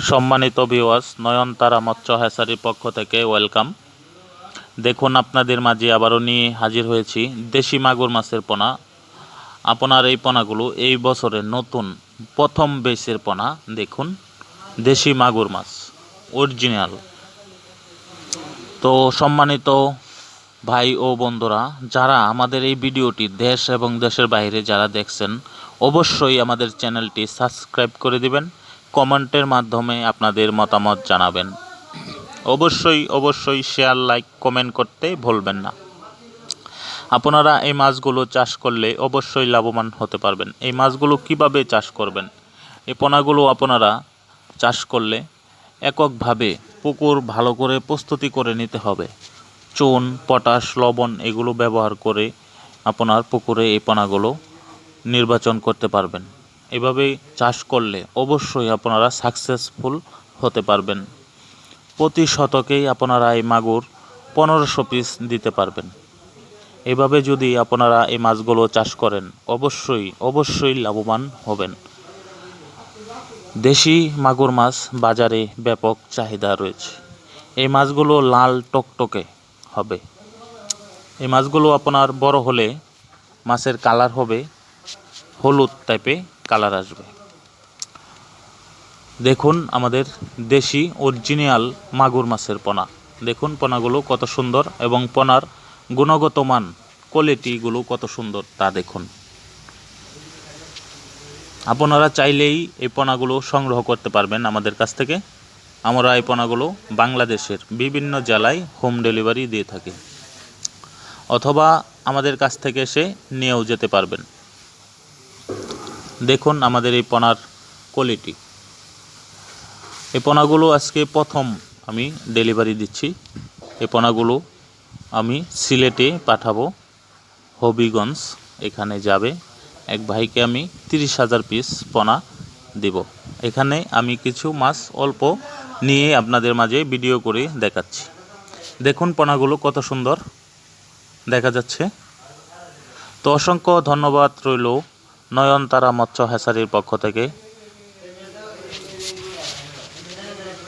সম্মানিত ভিউয়ার্স, নয়নতারা মৎস্য হ্যাচারির পক্ষ থেকে ওয়েলকাম। দেখুন, আপনাদের মাঝে আবারও নিয়ে হাজির হয়েছি দেশি মাগুর মাছের পোনা। আপনার এই পোনাগুলো এই বছরের নতুন প্রথম বেচের পোনা। দেখুন, দেশি মাগুর মাছ অরিজিনাল। তো সম্মানিত ভাই ও বন্ধুরা, যারা আমাদের এই ভিডিওটি দেশ এবং দেশের বাইরে যারা দেখছেন, অবশ্যই আমাদের চ্যানেলটি সাবস্ক্রাইব করে দিবেন। কমেন্টের মাধ্যমে আপনাদের মতামত জানাবেন। অবশ্যই শেয়ার, লাইক, কমেন্ট করতে ভুলবেন না। আপনারা এই মাছগুলো চাষ করলে অবশ্যই লাভবান হতে পারবেন। এই মাছগুলো কিভাবে চাষ করবেন? এই পোনাগুলো আপনারা চাষ করলে এককভাবে পুকুর ভালো করে প্রস্তুতি করে নিতে হবে। চুন, পটাশ, লবণ এগুলো ব্যবহার করে আপনার পুকুরে এই পোনাগুলো নির্বাচন করতে পারবেন। এভাবে চাষ করলে অবশ্যই আপনারা সাকসেসফুল হতে পারবেন। প্রতি শতকেই আপনারা এই মাগুর 1500 পিস দিতে পারবেন। এভাবে যদি আপনারা এই মাছগুলো চাষ করেন অবশ্যই লাভবান হবেন। দেশি মাগুর মাছ বাজারে ব্যাপক চাহিদা রয়েছে। এই মাছগুলো লাল টকটকে হবে। এই মাছগুলো আপনার বড় হলে মাছের কালার হবে হলুদ টাইপে কালার আসবে। দেখুন আমাদের দেশি অরিজিনাল মাগুর মাছের পোনা। দেখুন পোনাগুলো কত সুন্দর এবং পোনার গুণগত মান, কোয়ালিটিগুলো কত সুন্দর তা দেখুন। আপনারা চাইলেই এই পোনাগুলো সংগ্রহ করতে পারবেন আমাদের কাছ থেকে। আমরা এই পোনাগুলো বাংলাদেশের বিভিন্ন জেলায় হোম ডেলিভারি দিয়ে থাকি, অথবা আমাদের কাছ থেকে এসে নিয়েও যেতে পারবেন। দেখুন আমাদের এই পোনার কোয়ালিটি। এই পোনাগুলো আজকে প্রথম আমি ডেলিভারি দিচ্ছি। এই পোনাগুলো আমি সিলেটে পাঠাবো, হবিগঞ্জ এখানে যাবে। এক ভাইকে আমি 30,000 পিস পোনা দেব। এখানে আমি কিছু মাছ অল্প নিয়ে আপনাদের মাঝে ভিডিও করে দেখাচ্ছি। দেখুন পোনাগুলো কত সুন্দর দেখা যাচ্ছে। তো অসংখ্য ধন্যবাদ রইল নয়নতারা মৎস্য হ্যাচারির পক্ষ থেকে।